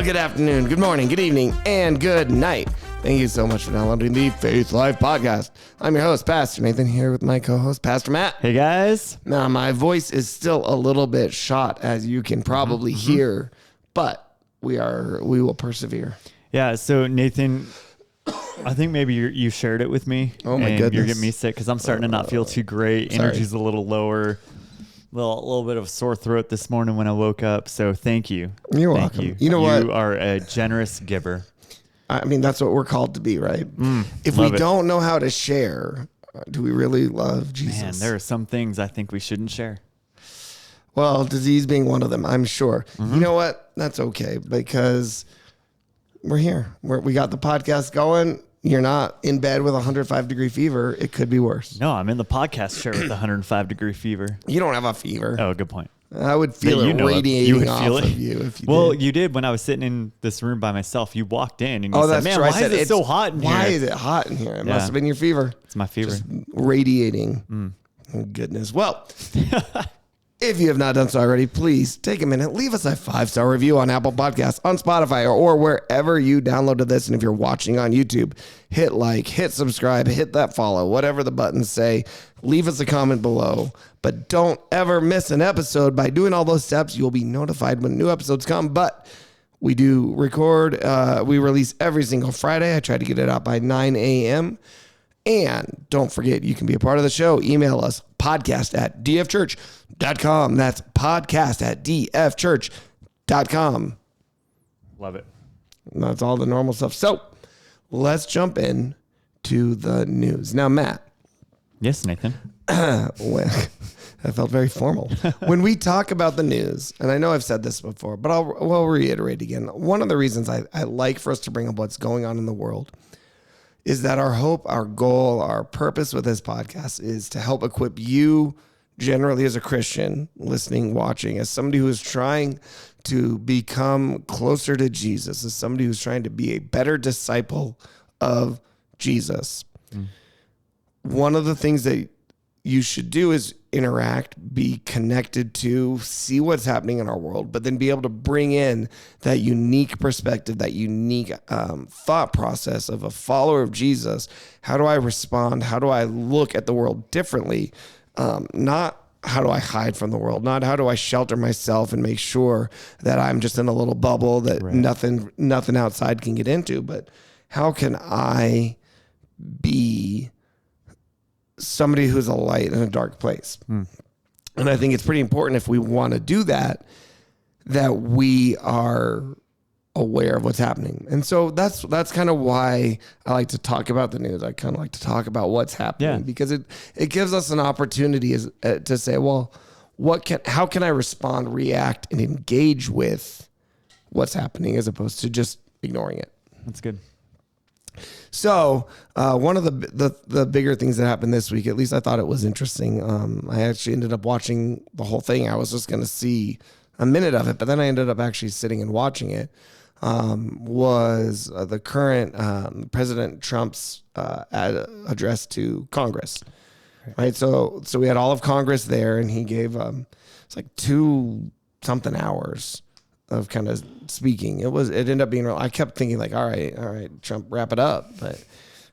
good afternoon, good morning, good evening, and good night. Thank you so much for downloading the Faith Life Podcast. I'm your host, Pastor Nathan, here with my co-host, Pastor Matt. Hey, guys. Now, my voice is still a little bit shot, as you can probably hear, but we will persevere. Yeah, so Nathan, I think maybe you shared it with me. Oh, my and goodness. You're getting me sick because I'm starting to not feel too great. Sorry. Energy's a little lower. A little bit of a sore throat this morning when I woke up. So thank you. You're thank welcome. You. You know what? You are a generous giver. I mean, that's what we're called to be, right? If we don't know how to share, do we really love Jesus? Man, there are some things I think we shouldn't share. Well, disease being one of them, I'm sure. You know what? That's okay because we're here. We got the podcast going. You're not in bed with a 105-degree fever. It could be worse. No, I'm in the podcast chair with 105-degree fever. You don't have a fever. Oh, good point. I would feel it radiating off of you if you did. You did when I was sitting in this room by myself. You walked in and you said, that's man, true. why is it so hot in here? Why is it hot in here? It must have been your fever. It's my fever. Just radiating. Oh, goodness. Well, if you have not done so already, please take a minute, leave us a 5-star review on Apple Podcasts, on Spotify, or wherever you downloaded this. And if you're watching on YouTube, hit like, hit subscribe, hit that follow, whatever the buttons say. Leave us a comment below. But don't ever miss an episode. By doing all those steps, you'll be notified when new episodes come. But we do record. We release every single Friday. I try to get it out by 9 a.m. And don't forget, you can be a part of the show. Email us, podcast@dfchurch.com. That's podcast@dfchurch.com. Love it. And that's all the normal stuff. So let's jump in to the news. Now, Matt. Yes, Nathan. That felt very formal. When we talk about the news, and I know I've said this before, but I'll reiterate again. One of the reasons I like for us to bring up what's going on in the world is that our hope, our goal, our purpose with this podcast is to help equip you generally as a Christian, listening, watching, as somebody who is trying to become closer to Jesus, as somebody who's trying to be a better disciple of Jesus. One of the things that you should do is interact, be connected to, see what's happening in our world, but then be able to bring in that unique perspective, that unique thought process of a follower of Jesus. How do I respond? How do I look at the world differently? Not how do I hide from the world? Not how do I shelter myself and make sure that I'm just in a little bubble that nothing outside can get into, but how can I be somebody who's a light in a dark place? And I think it's pretty important if we want to do that we are aware of what's happening. And so that's kind of why I like to talk about the news. I kind of like to talk about what's happening because it gives us an opportunity to say, well, how can I respond, react, and engage with what's happening as opposed to just ignoring it. That's good. So one of the bigger things that happened this week, at least I thought it was interesting. I actually ended up watching the whole thing. I was just going to see a minute of it, but then I ended up actually sitting and watching it. Was the current President Trump's address to Congress, right? So we had all of Congress there, and he gave it's like 2-something hours of kind of speaking. It ended up being real. I kept thinking like, all right, Trump, wrap it up. But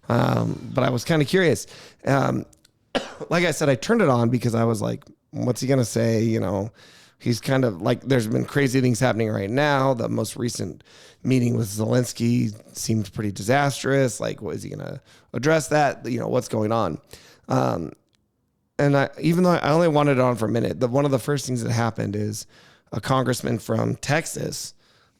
I was kind of curious. Like I said, I turned it on because I was like, what's he going to say? You know, he's kind of like, there's been crazy things happening right now. The most recent meeting with Zelensky seemed pretty disastrous. Like, what is he going to address that? You know, what's going on? And even though I only wanted it on for a minute, one of the first things that happened is a congressman from Texas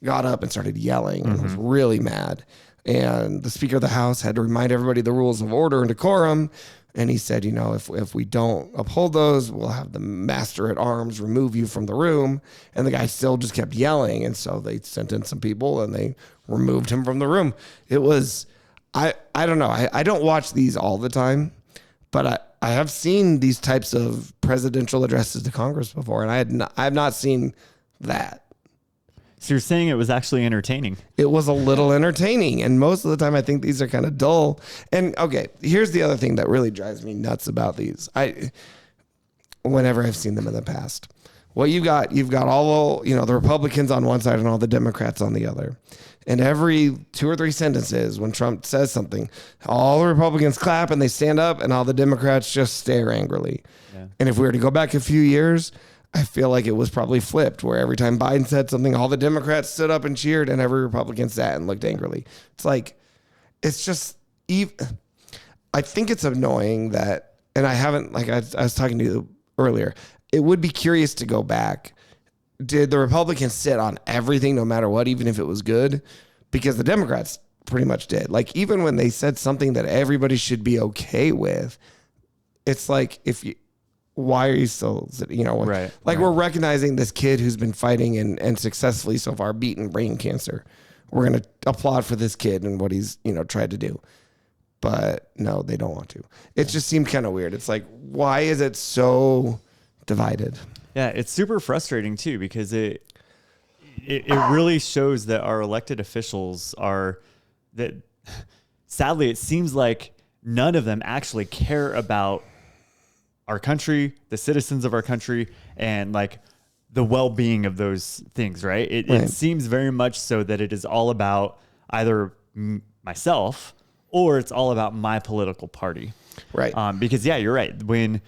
got up and started yelling and was really mad. And the Speaker of the House had to remind everybody the rules of order and decorum. And he said, you know, if we don't uphold those, we'll have the master at arms remove you from the room. And the guy still just kept yelling. And so they sent in some people and they removed him from the room. It was, I don't know. I don't watch these all the time, but I have seen these types of presidential addresses to Congress before, and I have not seen that. So you're saying it was actually entertaining? It was a little entertaining, and most of the time I think these are kind of dull. And okay, here's the other thing that really drives me nuts about these. Whenever I've seen them in the past, Well, you've got all the Republicans on one side and all the Democrats on the other. And every 2 or 3 sentences when Trump says something, all the Republicans clap and they stand up and all the Democrats just stare angrily. Yeah. And if we were to go back a few years, I feel like it was probably flipped, where every time Biden said something, all the Democrats stood up and cheered and every Republican sat and looked angrily. It's like, it's just, I think it's annoying that, and I haven't, like I was talking to you earlier, it would be curious to go back. Did the Republicans sit on everything no matter what, even if it was good? Because the Democrats pretty much did. Like, even when they said something that everybody should be okay with, it's like, why are you still, right? Like, we're recognizing this kid who's been fighting and successfully so far beaten brain cancer. We're going to applaud for this kid and what he's, tried to do. But no, they don't want to. It just seemed kind of weird. It's like, why is it so divided? Yeah, it's super frustrating too, because it really shows that our elected officials that sadly it seems like none of them actually care about our country, the citizens of our country, and like the well-being of those things, right? It seems very much so that it is all about either myself or it's all about my political party. Right. Because yeah, you're right. When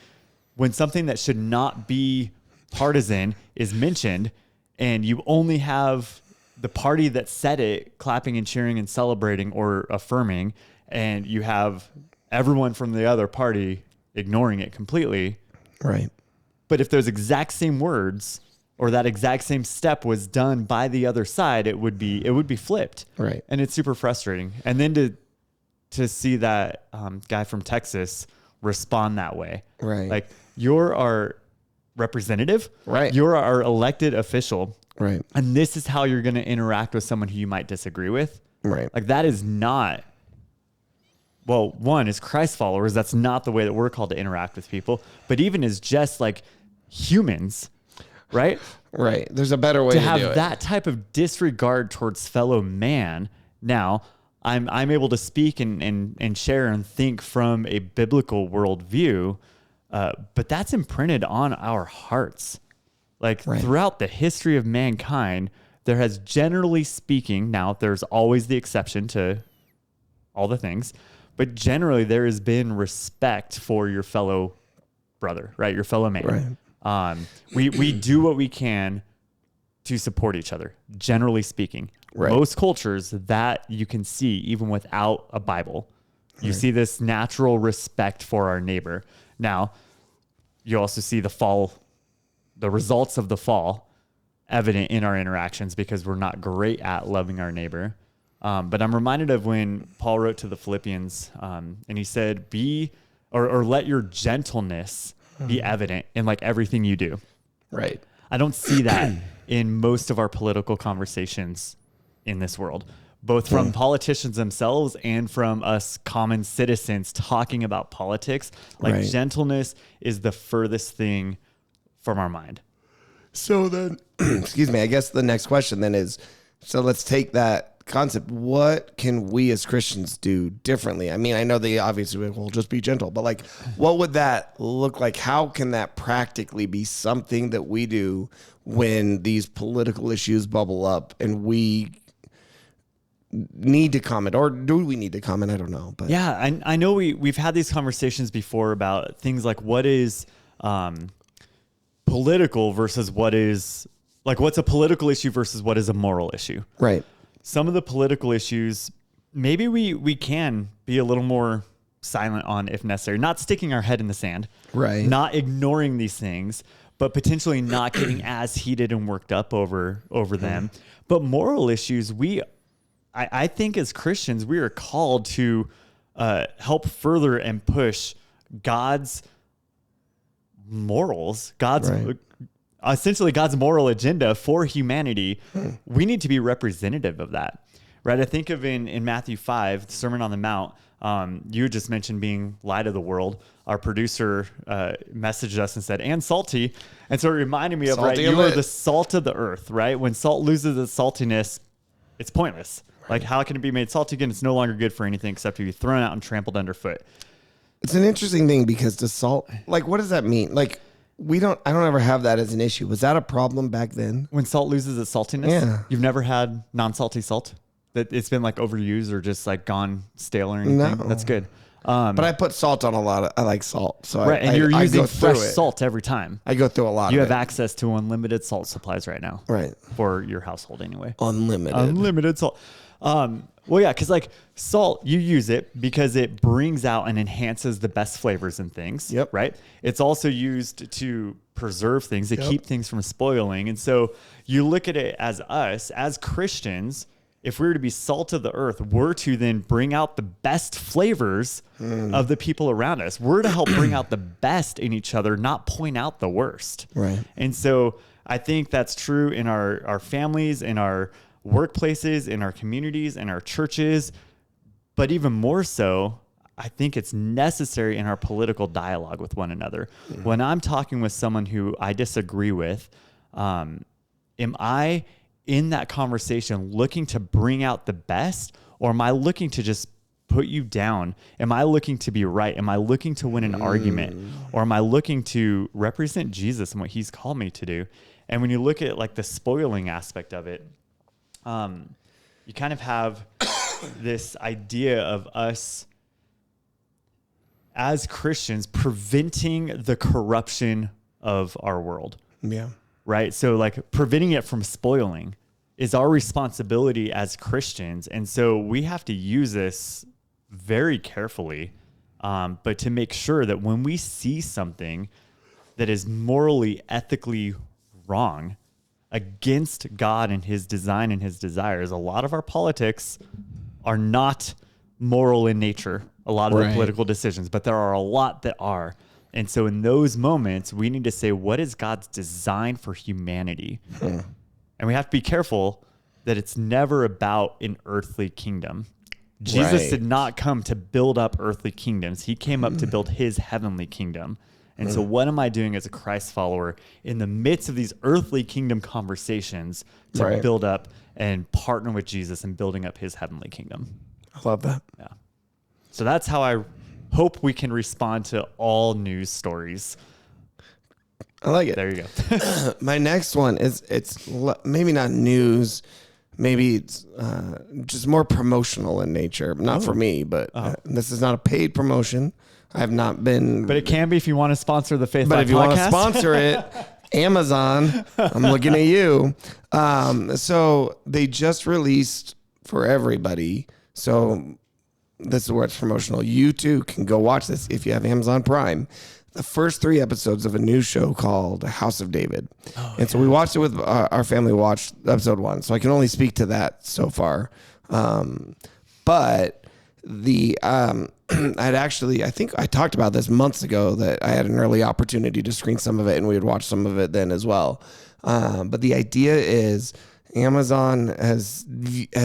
something that should not be partisan is mentioned and you only have the party that said it clapping and cheering and celebrating or affirming, and you have everyone from the other party ignoring it completely. Right. But if those exact same words or that exact same step was done by the other side, it would be flipped. Right. And it's super frustrating. And then to see that guy from Texas respond that way. Right. Like, you're our representative. Right. You're our elected official. Right. And this is how you're going to interact with someone who you might disagree with. Right. Like, that is not, well, one, as Christ followers, that's not the way that we're called to interact with people. But even as just like humans, right? Right. There's a better way to have do it. That type of disregard towards fellow man. Now, I'm able to speak and share and think from a biblical worldview, but that's imprinted on our hearts. Like, throughout the history of mankind, there has, generally speaking, now there's always the exception to all the things, but generally there has been respect for your fellow brother, right? Your fellow man. Right. We do what we can to support each other, generally speaking. Right. Most cultures that you can see, even without a Bible, you see this natural respect for our neighbor. Now, you also see the results of the fall evident in our interactions, because we're not great at loving our neighbor. But I'm reminded of when Paul wrote to the Philippians, and he said, or let your gentleness be evident in like everything you do. Right. I don't see that in most of our political conversations in this world, both from politicians themselves and from us common citizens talking about politics. Like, gentleness is the furthest thing from our mind. So then, excuse me, I guess the next question then is, so let's take that concept. What can we as Christians do differently? I mean, I know they obviously will just be gentle, but like, what would that look like? How can that practically be something that we do when these political issues bubble up and we need to comment, or do we need to comment? I don't know. But yeah, I know we've had these conversations before about things like what is political versus what is, like, what's a political issue versus what is a moral issue. Right. Some of the political issues, maybe we can be a little more silent on if necessary, not sticking our head in the sand, right? Not ignoring these things, but potentially not getting as heated and worked up over them. But moral issues, I think as Christians, we are called to help further and push God's morals, essentially God's moral agenda for humanity. We need to be representative of that, right? I think of in Matthew 5, the Sermon on the Mount, you just mentioned being light of the world. Our producer messaged us and said, and salty. And so it reminded me of, right, you are the salt of the earth, right? When salt loses its saltiness, it's pointless. Like, how can it be made salty again? It's no longer good for anything except to be thrown out and trampled underfoot. It's an interesting thing, because the salt, like, what does that mean? Like, I don't ever have that as an issue. Was that a problem back then? When salt loses its saltiness? Yeah. You've never had non-salty salt? That it's been like overused or just like gone stale or anything? No. That's good. But I put salt on I like salt. So right, and you're using fresh salt every time. I go through a lot You of have access to unlimited salt supplies right now. Right. For your household anyway. Unlimited Salt. Well, yeah, because like salt, you use it because it brings out and enhances the best flavors in things. Yep. Right. It's also used to preserve things, to keep things from spoiling. And so you look at it as us, as Christians, if we were to be salt of the earth, we're to then bring out the best flavors of the people around us. We're to help bring out the best in each other, not point out the worst. Right. And so I think that's true in our families, in our workplaces, in our communities, in our churches, but even more so, I think it's necessary in our political dialogue with one another. When I'm talking with someone who I disagree with, am I in that conversation looking to bring out the best, or am I looking to just put you down? Am I looking to be right? Am I looking to win an argument, or am I looking to represent Jesus and what he's called me to do? And when you look at like the spoiling aspect of it, you kind of have this idea of us as Christians preventing the corruption of our world. Yeah. Right. So like preventing it from spoiling is our responsibility as Christians. And so we have to use this very carefully, but to make sure that when we see something that is morally, ethically wrong, against God and his design and his desires, a lot of our politics are not moral in nature, a lot of the political decisions, but there are a lot that are. And so in those moments, we need to say, what is God's design for humanity? And we have to be careful that it's never about an earthly kingdom. Jesus did not come to build up earthly kingdoms. He came up to build his heavenly kingdom. And so what am I doing as a Christ follower in the midst of these earthly kingdom conversations to build up and partner with Jesus in building up his heavenly kingdom? I love that. Yeah. So that's how I hope we can respond to all news stories. I like it. There you go. My next one it's maybe not news. Maybe it's just more promotional in nature. Not for me, but this is not a paid promotion. I have not been. But it can be if you want to sponsor the Faith But Life if you want to podcast. sponsor it, Amazon, I'm looking at you. So they just released for everybody. So this is where it's promotional. You too can go watch this if you have Amazon Prime. The first 3 episodes of a new show called House of David. So we watched it with our family, watched episode 1. So I can only speak to that so far. But the I think I talked about this months ago that I had an early opportunity to screen some of it and we would watch some of it then as well. But the idea is Amazon has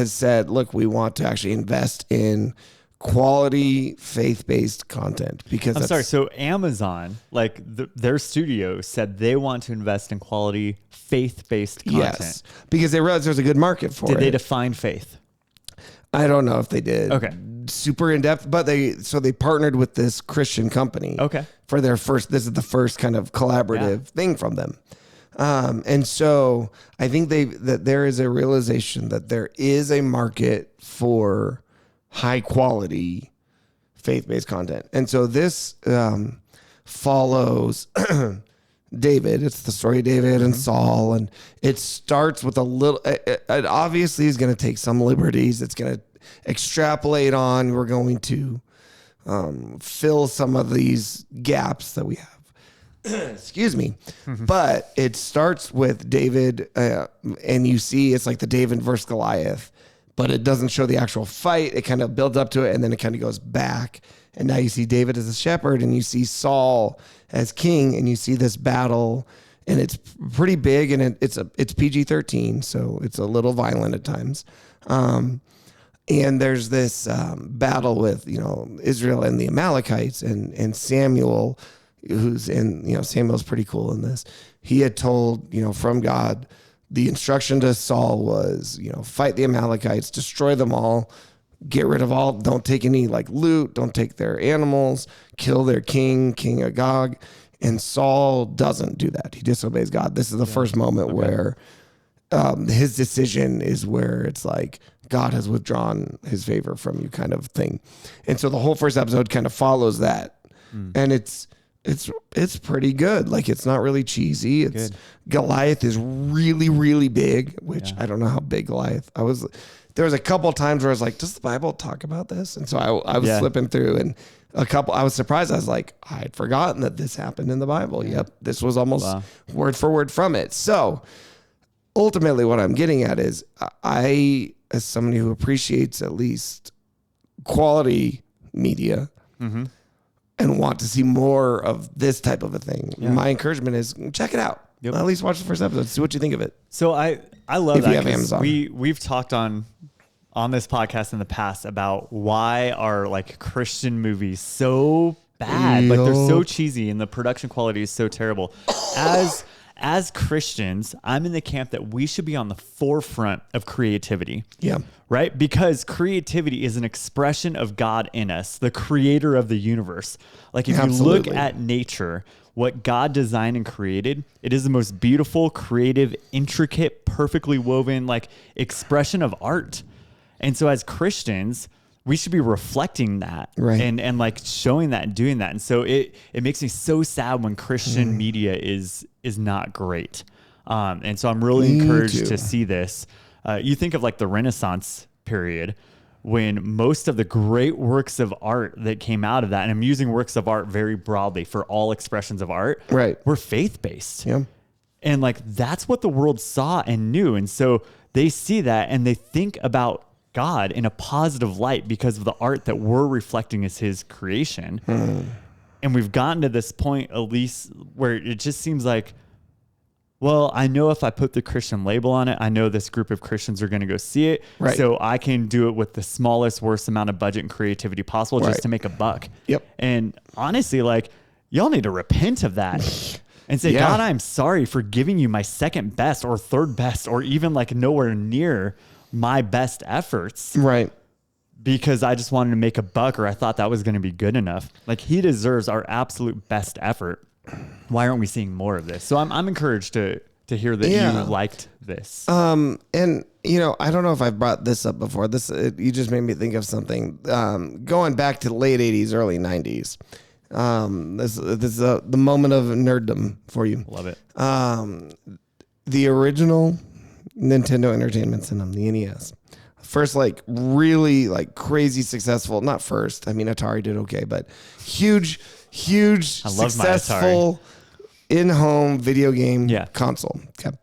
said, look, we want to actually invest in quality faith-based content because I'm sorry. So Amazon, like their studio said they want to invest in quality faith-based content. Yes, because they realized there's a good market for it. Did they define faith? I don't know if they did. Okay. Super in depth, but they partnered with this Christian company. Okay. For their first, this is the first kind of collaborative thing from them. And so I think that there is a realization that there is a market for high quality faith-based content. And so this follows David. It's the story of David and Saul. And it starts with a little, it obviously is going to take some liberties. It's going to extrapolate on. We're going to fill some of these gaps that we have. Excuse me. But it starts with David and you see it's like the David versus Goliath, but it doesn't show the actual fight. It kind of builds up to it and then it kind of goes back. And now you see David as a shepherd and you see Saul as king and you see this battle and it's pretty big and it's PG-13. So it's a little violent at times. And there's this battle with, Israel and the Amalekites and Samuel, who's in, Samuel's pretty cool in this. He had told, from God, the instruction to Saul was, fight the Amalekites, destroy them all, get rid of all, don't take any loot, don't take their animals, kill their king Agag. And Saul doesn't do that. He disobeys God. This is the first moment where his decision is where it's like God has withdrawn his favor from you kind of thing. And so the whole first episode kind of follows that. And it's pretty good. Like, it's not really cheesy. It's good. Goliath is really, really big, which I don't know how big Goliath. There was a couple of times where I was like, does the Bible talk about this? And so I was flipping through, and I was surprised. I was like, I'd forgotten that this happened in the Bible. Yep. This was almost word for word from it. So ultimately what I'm getting at is I, as somebody who appreciates at least quality media, and want to see more of this type of a thing, my encouragement is check it out. At least watch the first episode, see what you think of it. So I love if that. You have Amazon. We've talked on this podcast in the past about why are like Christian movies so bad, like they're so cheesy and the production quality is so terrible. As Christians, I'm in the camp that we should be on the forefront of creativity. Yeah. Right? Because creativity is an expression of God in us, the creator of the universe. Like if you look at nature, what God designed and created, it is the most beautiful, creative, intricate, perfectly woven like expression of art. And so as Christians, we should be reflecting that and like showing that and doing that. And so it makes me so sad when Christian media is not great. And so I'm really encouraged to see this. You think of like the Renaissance period when most of the great works of art that came out of that, and I'm using works of art very broadly for all expressions of art, were faith-based. Yeah. And like, that's what the world saw and knew. And so they see that and they think about God in a positive light because of the art that we're reflecting as his creation. And we've gotten to this point, at least, where it just seems like, well, I know if I put the Christian label on it, I know this group of Christians are going to go see it. Right. So I can do it with the smallest, worst amount of budget and creativity possible just to make a buck. Yep. And honestly, like, y'all need to repent of that and say, God, I'm sorry for giving you my second best or third best or even like nowhere near my best efforts. Right. Because I just wanted to make a buck or I thought that was going to be good enough. Like, he deserves our absolute best effort. Why aren't we seeing more of this? So I'm encouraged to hear that you liked this. And you know, I don't know if I've brought this up before. You just made me think of something. Going back to late 80s, early 90s. This is the moment of nerddom for you. Love it. The original Nintendo Entertainment System, the NES. First, like, really, like, crazy successful. Not first. I mean, Atari did okay, but huge, successful in-home video game console. Okay.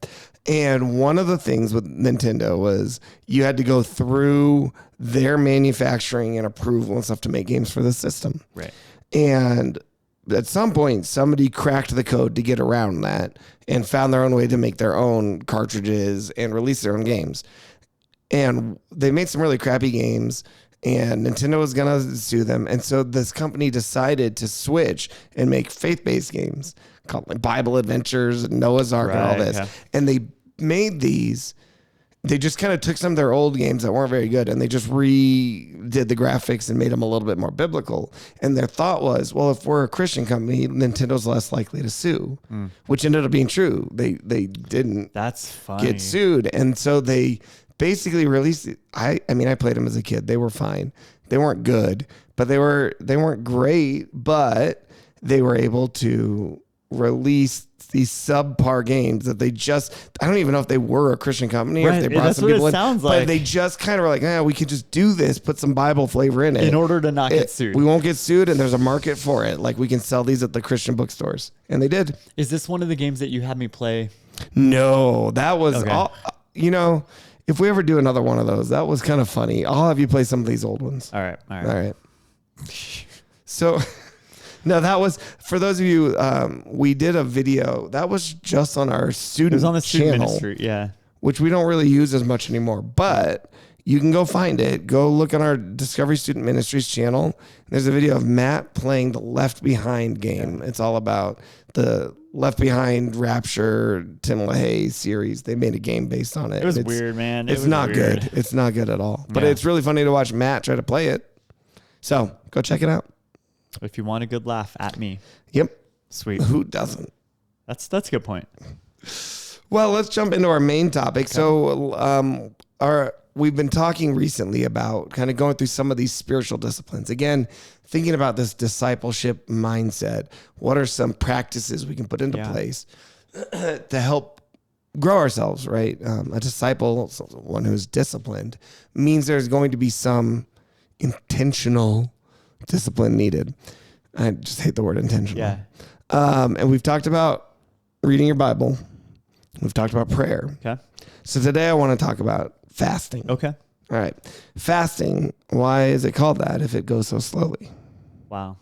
And one of the things with Nintendo was you had to go through their manufacturing and approval and stuff to make games for the system. Right. And at some point, somebody cracked the code to get around that and found their own way to make their own cartridges and release their own games. And they made some really crappy games, and Nintendo was going to sue them. And so this company decided to switch and make faith-based games called like Bible Adventures and Noah's Ark and all this. Yeah. And they made these. They just kind of took some of their old games that weren't very good and they just redid the graphics and made them a little bit more biblical. And their thought was, well, if we're a Christian company, Nintendo's less likely to sue, which ended up being true. They didn't get sued. And so they basically released it. I mean, I played them as a kid. They were fine. They weren't good, but they weren't great, but they were able to release these subpar games that I don't even know if they were a Christian company or if they brought some people in, but they just kind of were like, we could just do this, put some Bible flavor in it. In order to not get sued. We won't get sued and there's a market for it. Like, we can sell these at the Christian bookstores. And they did. Is this one of the games that you had me play? No, that was all, you know, if we ever do another one of those, that was kind of funny. I'll have you play some of these old ones. All right. So... No, that was, for those of you, we did a video that was just on our student channel. It was on the student ministry, which we don't really use as much anymore, but you can go find it. Go look on our Discovery Student Ministries channel. There's a video of Matt playing the Left Behind game. It's all about the Left Behind Rapture Tim LaHaye series. They made a game based on it. It was weird, man. It's not good. It's not good at all. But it's really funny to watch Matt try to play it. So go check it out. If you want a good laugh, at me. Yep. Sweet. Who doesn't? That's a good point. Well, let's jump into our main topic. Okay. So, we've been talking recently about kind of going through some of these spiritual disciplines. Again, thinking about this discipleship mindset. What are some practices we can put into place to help grow ourselves, right? A disciple, one who's disciplined, means there's going to be some intentional discipline needed. I just hate the word intentional. Yeah. And we've talked about reading your Bible. We've talked about prayer. Okay. So today I want to talk about fasting. Okay. All right. Fasting. Why is it called that if it goes so slowly? Wow.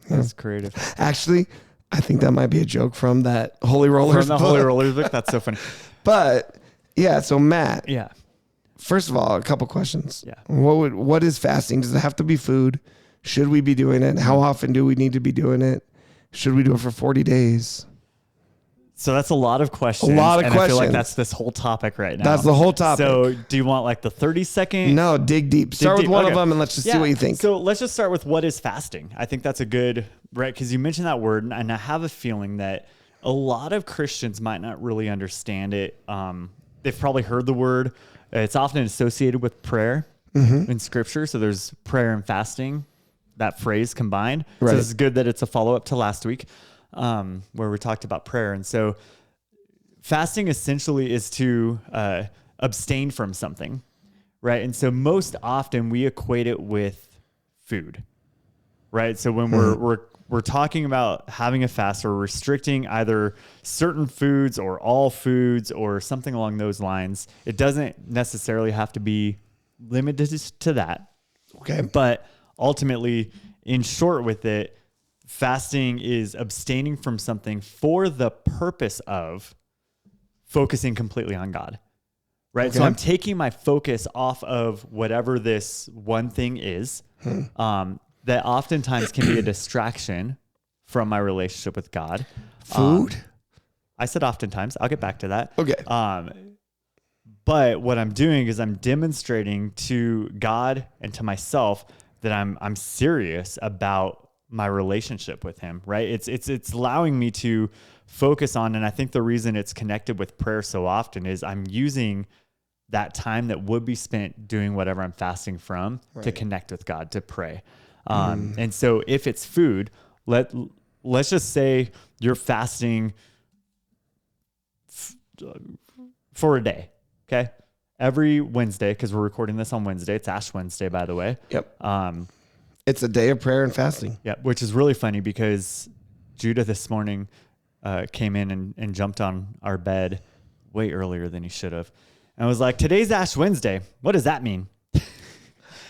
That's creative. Actually, I think that might be a joke from that Holy Rollers From the book. Holy Rollers book. That's so funny. But yeah, so Matt. Yeah. First of all, a couple questions. Yeah. What is fasting? Does it have to be food? Should we be doing it? How often do we need to be doing it? Should we do it for 40 days? So that's a lot of questions. I feel like that's this whole topic right now. That's the whole topic. So do you want like the 30-second? No, dig deep. Start with one of them and let's just see what you think. So let's just start with what is fasting. I think that's a good, right? Because you mentioned that word, and I have a feeling that a lot of Christians might not really understand it. They've probably heard the word. It's often associated with prayer in Scripture. So there's prayer and fasting, that phrase combined. Right. So it's good that it's a follow-up to last week. Where we talked about prayer. And so fasting essentially is to abstain from something, right? And so most often we equate it with food, right? So when we're talking about having a fast or restricting either certain foods or all foods or something along those lines, it doesn't necessarily have to be limited to that. Okay. But ultimately, in short with it, fasting is abstaining from something for the purpose of focusing completely on God, right? Okay. So I'm taking my focus off of whatever this one thing is that oftentimes can be a distraction from my relationship with God. Food? I said oftentimes. I'll get back to that. Okay. But what I'm doing is I'm demonstrating to God and to myself that I'm serious about my relationship with him, right? It's allowing me to focus on, and I think the reason it's connected with prayer so often is I'm using that time that would be spent doing whatever I'm fasting from to connect with God, to pray. And so if it's food, let's just say you're fasting for a day, okay? Every Wednesday, because we're recording this on Wednesday. It's Ash Wednesday, by the way. Yep. It's a day of prayer and fasting. Yeah, which is really funny because Judah this morning came in and jumped on our bed way earlier than he should have. And I was like, today's Ash Wednesday. What does that mean?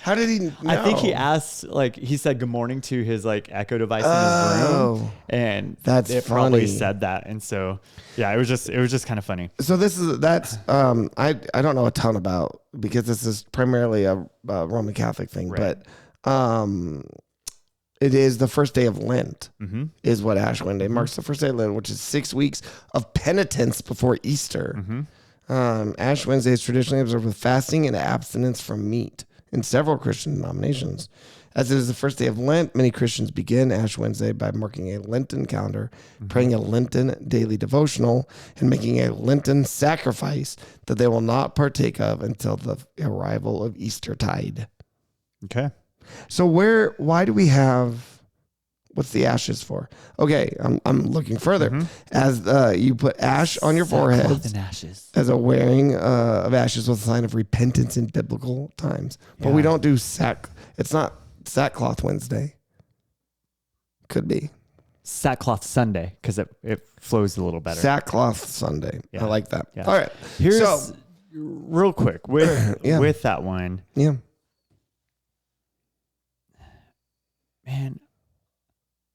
How did he know? I think he asked, he said good morning to his Echo device in his room. And it probably said that. And so, yeah, it was just kind of funny. So I don't know a ton about, because this is primarily a Roman Catholic thing, right. But it is the first day of Lent is what Ash Wednesday marks, the first day of Lent, which is 6 weeks of penitence before Easter. Ash Wednesday is traditionally observed with fasting and abstinence from meat in several Christian denominations. As it is the first day of Lent, many Christians begin Ash Wednesday by marking a Lenten calendar, praying a Lenten daily devotional, and making a Lenten sacrifice that they will not partake of until the arrival of Eastertide. Okay. So why do we have, what's the ashes for? Okay, I'm looking further. As you put ash on your forehead as a wearing of ashes was a sign of repentance in biblical times. But we don't do it's not sackcloth Wednesday. Could be. Sackcloth Sunday, because it flows a little better. Sackcloth Sunday. Yeah. I like that. Yeah. All right. Here's real quick with that one. Yeah. Man,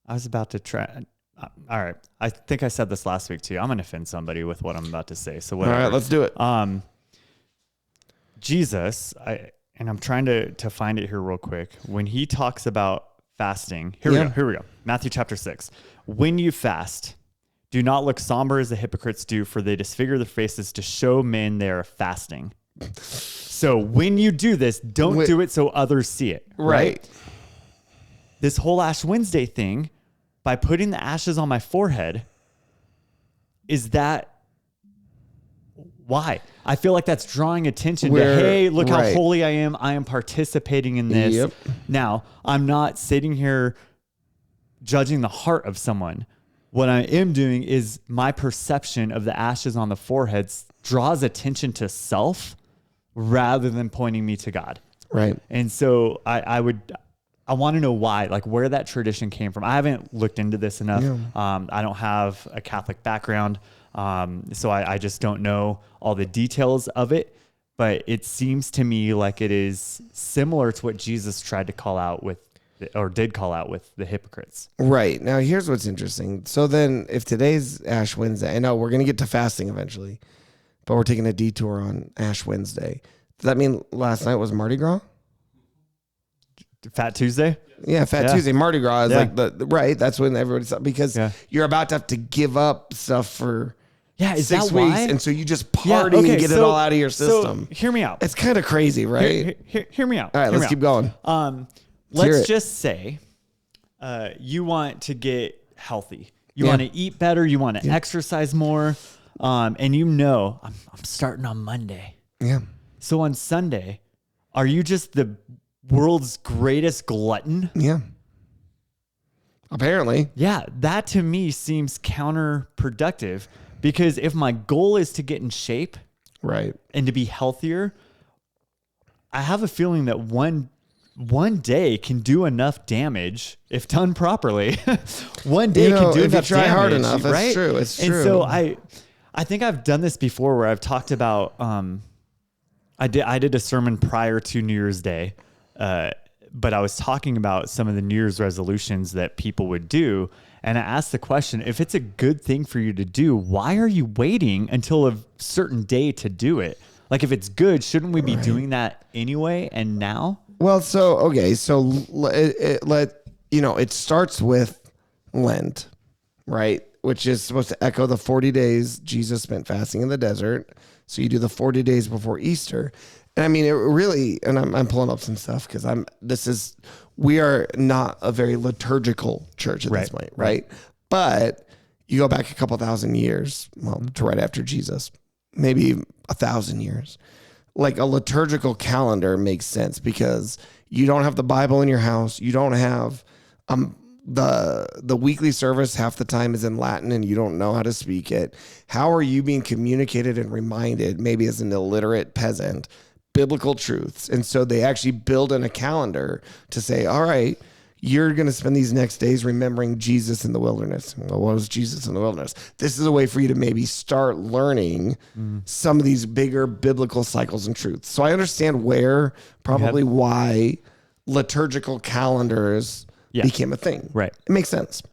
I was about to try. All right. I think I said this last week too. I'm going to offend somebody with what I'm about to say. So whatever. All right, let's do it. Jesus, and I'm trying to find it here real quick. When he talks about fasting, here we go. Matthew chapter 6. When you fast, do not look somber as the hypocrites do, for they disfigure their faces to show men they are fasting. So when you do this, don't do it so others see it. Right. This whole Ash Wednesday thing by putting the ashes on my forehead, is that why? I feel like that's drawing attention to, hey, look how holy I am. I am participating in this. Yep. Now, I'm not sitting here judging the heart of someone. What I am doing is my perception of the ashes on the forehead draws attention to self rather than pointing me to God. Right. And so I want to know why, like where that tradition came from. I haven't looked into this enough. Yeah. I don't have a Catholic background. So I just don't know all the details of it, but it seems to me like it is similar to what Jesus tried to call out with, or did call out with the hypocrites. Right. Now, here's what's interesting. So then if today's Ash Wednesday, I know we're going to get to fasting eventually, but we're taking a detour on Ash Wednesday. Does that mean last night was Mardi Gras? Fat Tuesday? Yeah, Fat Tuesday. Mardi Gras is like right. That's when everybody's because you're about to have to give up stuff for 6 weeks. Why? And so you just party and get it all out of your system. So hear me out. It's kind of crazy, right? Hear me out. All right, let's keep going. Let's just say you want to get healthy. You want to eat better. You want to exercise more. And you know, I'm starting on Monday. Yeah. So on Sunday, are you just the world's greatest glutton? Yeah. Apparently. Yeah. That to me seems counterproductive because if my goal is to get in shape, right, and to be healthier, I have a feeling that one day can do enough damage if done properly. One day can do enough damage. If you try hard enough, that's right? true. It's true. And so I think I've done this before where I've talked about, I did a sermon prior to New Year's Day, but I was talking about some of the New Year's resolutions that people would do. And I asked the question, if it's a good thing for you to do, why are you waiting until a certain day to do it? Like if it's good, shouldn't we be doing that anyway and now? Well, so it starts with Lent, right? Which is supposed to echo the 40 days Jesus spent fasting in the desert. So you do the 40 days before Easter. And I mean, it really, and I'm pulling up some stuff because we are not a very liturgical church at this point, right? But you go back a couple thousand years, to right after Jesus, maybe 1,000 years. Like a liturgical calendar makes sense because you don't have the Bible in your house. You don't have the weekly service half the time is in Latin and you don't know how to speak it. How are you being communicated and reminded, maybe as an illiterate peasant, biblical truths? And so they actually build in a calendar to say, all right, you're going to spend these next days remembering Jesus in the wilderness. Well, what was Jesus in the wilderness? This is a way for you to maybe start learning some of these bigger biblical cycles and truths. So I understand why liturgical calendars became a thing. Right. It makes sense.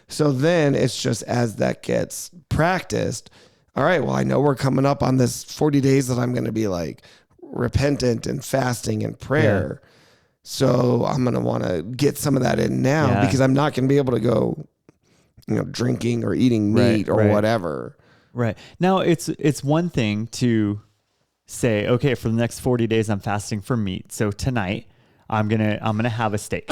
So then it's just as that gets practiced, all right, well, I know we're coming up on this 40 days that I'm going to be like repentant and fasting and prayer. Yeah. So I'm going to want to get some of that in now because I'm not going to be able to go, drinking or eating meat or whatever. Right. Now it's one thing to say, okay, for the next 40 days, I'm fasting for meat. So tonight I'm going to have a steak.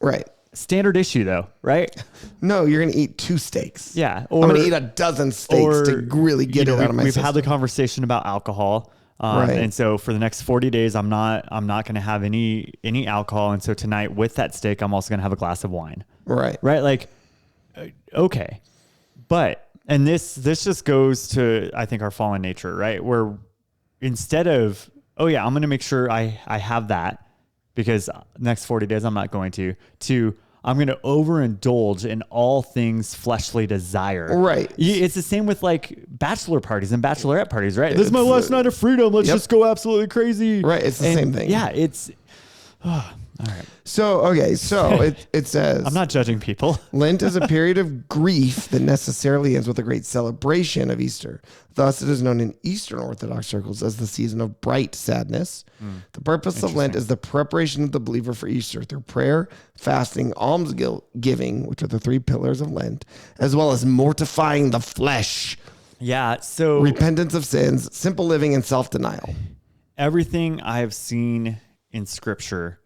Right. Standard issue though, right? No, you're going to eat 2 steaks. Yeah. Or I'm going to eat a dozen steaks to really get it out of my system. We've had the conversation about alcohol. And so for the next 40 days, I'm not going to have any alcohol. And so tonight with that steak, I'm also going to have a glass of wine. Right. Right. Like, okay. But, and this just goes to, I think, our fallen nature, right? Where instead of, I'm going to make sure I have that because next 40 days, I'm not going to I'm going to overindulge in all things fleshly desire. Right. It's the same with like bachelor parties and bachelorette parties, right? This is my last night of freedom. Let's just go absolutely crazy. Right. It's the same thing. Yeah. All right. So, it says, I'm not judging people. Lent is a period of grief that necessarily ends with a great celebration of Easter. Thus, it is known in Eastern Orthodox circles as the season of bright sadness. The purpose of Lent is the preparation of the believer for Easter through prayer, fasting, almsgiving, which are the 3 pillars of Lent, as well as mortifying the flesh. Yeah. So repentance of sins, simple living, and self-denial. Everything I have seen in Scripture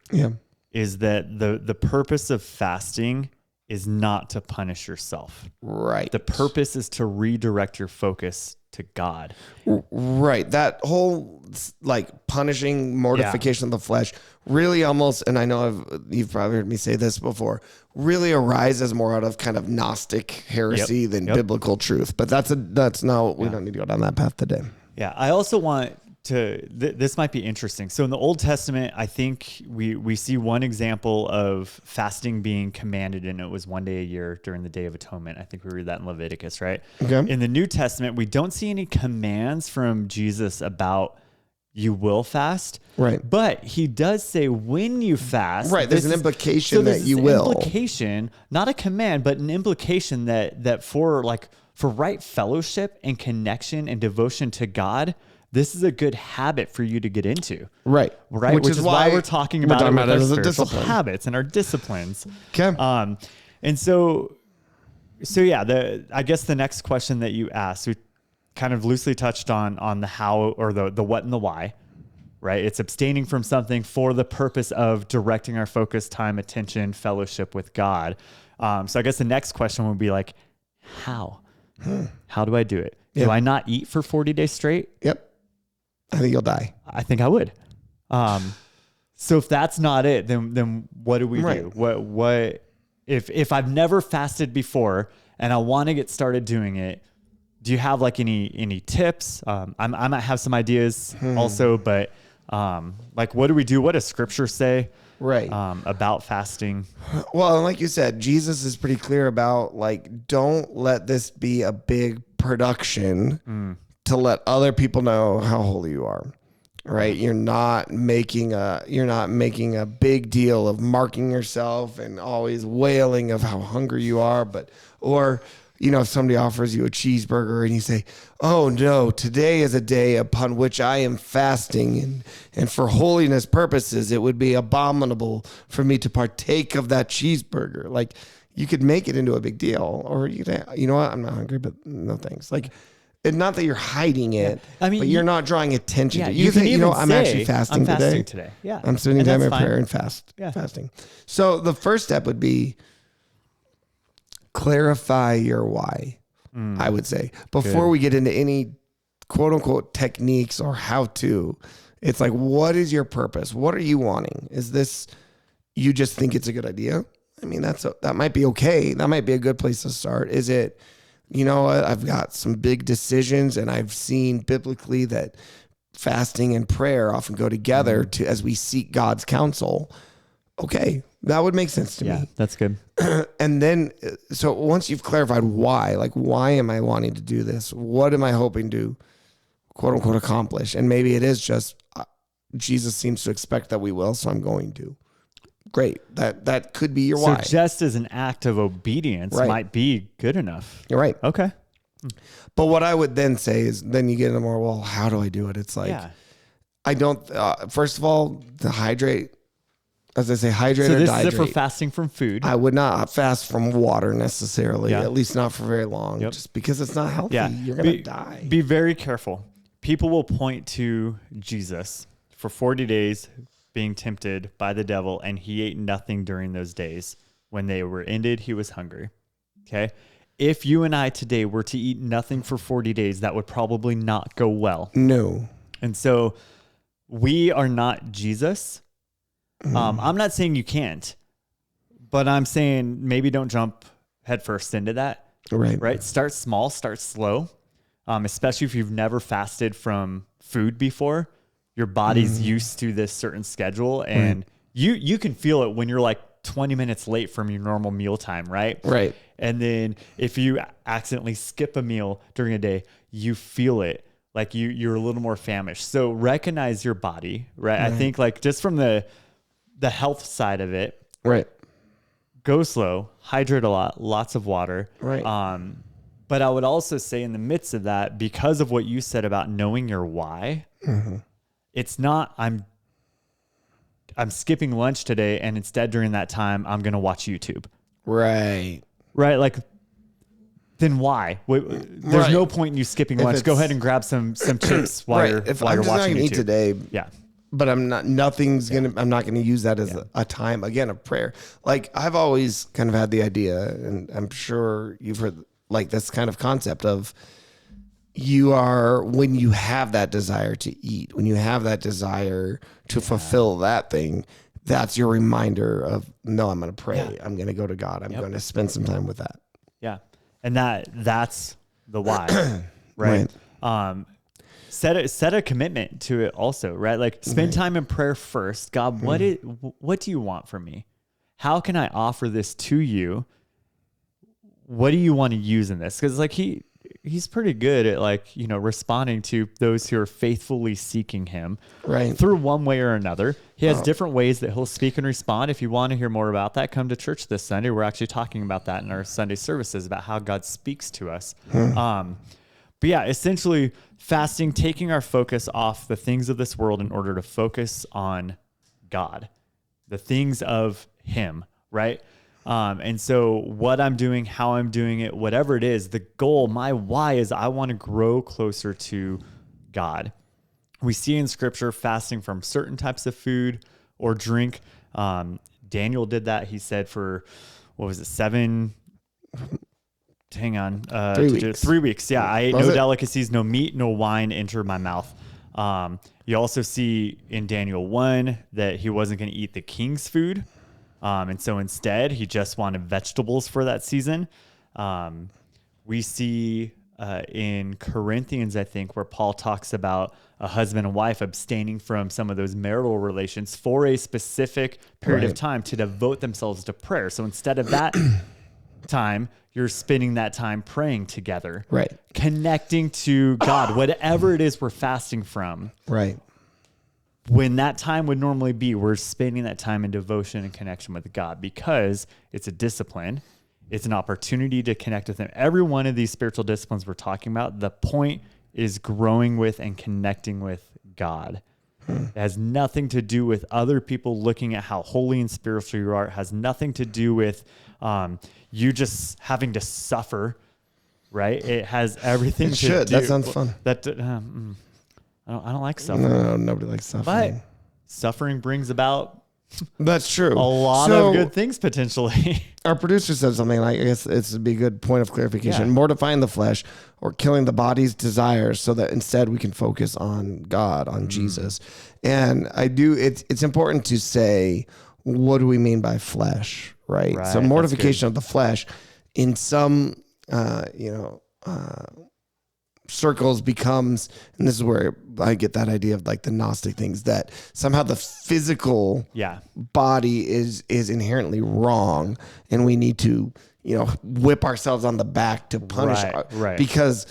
is that the purpose of fasting is not to punish yourself. Right. The purpose is to redirect your focus to God. Right. That whole like punishing mortification of the flesh really almost, and I know you've probably heard me say this before, really arises more out of kind of Gnostic heresy than biblical truth. But that's not, we don't need to go down that path today. Yeah. I also want to, this might be interesting. So in the Old Testament, I think we see one example of fasting being commanded, and it was 1 day a year during the Day of Atonement. I think we read that in Leviticus, right? Okay. In the New Testament, we don't see any commands from Jesus about you will fast. Right. But he does say when you fast. Right. There's an implication that you will. Implication, not a command, but an implication that for right fellowship and connection and devotion to God, this is a good habit for you to get into. Right. Which is why we're talking about it as a discipline. Habits and our disciplines. Okay. And so yeah, I guess the next question that you asked, we kind of loosely touched on the how or the what and the why, right? It's abstaining from something for the purpose of directing our focus, time, attention, fellowship with God. So I guess the next question would be like, how? How do I do it? Yeah. Do I not eat for 40 days straight? Yep. I think you'll die. I think I would. So if that's not it, then what do we do? What if I've never fasted before and I want to get started doing it? Do you have like any tips? I might have some ideas also, but like what do we do? What does Scripture say? Right. About fasting? Well, and like you said, Jesus is pretty clear about like, don't let this be a big production to let other people know how holy you are. Right. You're not making a big deal of marking yourself and always wailing of how hungry you are. Or if somebody offers you a cheeseburger and you say, oh no, today is a day upon which I am fasting and for holiness purposes, it would be abominable for me to partake of that cheeseburger. Like you could make it into a big deal, or you could, you know what? I'm not hungry, but no thanks. Like, it's not that you're hiding it, but you're not drawing attention to it. You can think, I'm actually fasting today. Yeah. I'm spending time in prayer and fasting. So the first step would be clarify your why, I would say. Before we get into any quote unquote techniques or how to, it's like, what is your purpose? What are you wanting? Is this, you just think it's a good idea? I mean, that might be okay. That might be a good place to start. Is it, I've got some big decisions and I've seen biblically that fasting and prayer often go together as we seek God's counsel. Okay. That would make sense to me. Yeah, that's good. And then, so once you've clarified why, like, why am I wanting to do this? What am I hoping to quote unquote accomplish? And maybe it is just Jesus seems to expect that we will, so I'm going to. Great. That could be your why. So just as an act of obedience might be good enough. You're right. Okay. But what I would then say is, then you get into more, well, how do I do it? It's like, I don't, first of all, to hydrate, as I say, hydrate or dihydrate. So this is for fasting from food. I would not fast from water necessarily, at least not for very long, just because it's not healthy. Yeah. You're going to die. Be very careful. People will point to Jesus for 40 days being tempted by the devil, and he ate nothing during those days. When they were ended, he was hungry. Okay? If you and I today were to eat nothing for 40 days, that would probably not go well. No. And so we are not Jesus. I'm not saying you can't, but I'm saying maybe don't jump headfirst into that. Right? Start small, start slow. Especially if you've never fasted from food before. Your body's used to this certain schedule, and you can feel it when you're like 20 minutes late from your normal meal time, right? Right. And then if you accidentally skip a meal during a day, you feel it. Like you're a little more famished. So recognize your body, right? I think like just from the health side of it, go slow, hydrate a lot, lots of water. But I would also say in the midst of that, because of what you said about knowing your why, it's not, I'm skipping lunch today, and instead during that time, I'm going to watch YouTube. Right. Like, then why? There's no point in you skipping lunch. Go ahead and grab some chips while you're I'm just watching not gonna YouTube. Eat today. Yeah. but I'm not gonna use that as a time again of prayer. Like I've always kind of had the idea, and I'm sure you've heard like this kind of concept of when you have that desire to eat, when you have that desire to fulfill that thing, that's your reminder of, no, I'm going to pray. Yeah. I'm going to go to God. I'm going to spend some time with that. Yeah. And that's the why, right? Set a commitment to it also, right? Like spend time in prayer first. God, what do you want from me? How can I offer this to you? What do you want to use in this? Because like he's pretty good at like, responding to those who are faithfully seeking him through one way or another. He has different ways that he'll speak and respond. If you want to hear more about that, come to church this Sunday. We're actually talking about that in our Sunday services about how God speaks to us. But yeah, essentially fasting, taking our focus off the things of this world in order to focus on God, the things of him, right? And so what I'm doing, how I'm doing it, whatever it is, the goal, my why is I want to grow closer to God. We see in scripture fasting from certain types of food or drink. Daniel did that. He said for, 7, hang on, 3 weeks. 3 weeks. Yeah. I ate no delicacies, no meat, no wine enter my mouth. You also see in Daniel 1 that he wasn't going to eat the king's food. And so instead, he just wanted vegetables for that season. We see in Corinthians, I think, where Paul talks about a husband and wife abstaining from some of those marital relations for a specific period of time to devote themselves to prayer. So instead of that time, you're spending that time praying together, connecting to God, whatever it is we're fasting from. Right. When that time would normally be, we're spending that time in devotion and connection with God because it's a discipline. It's an opportunity to connect with him. Every one of these spiritual disciplines we're talking about, the point is growing with and connecting with God. It has nothing to do with other people looking at how holy and spiritual you are. It has nothing to do with you just having to suffer, right? It has everything to do. That sounds fun. I don't like suffering. No, nobody likes suffering. But suffering brings about that's true. A lot of good things potentially. Our producer said something like, I guess it's would be a good point of clarification. Yeah. Mortifying the flesh or killing the body's desires so that instead we can focus on God, on Jesus. And it's important to say, what do we mean by flesh, right? So mortification of the flesh in some, circles becomes, and this is where I get that idea of like the Gnostic things, that somehow the physical body is inherently wrong and we need to, whip ourselves on the back to punish because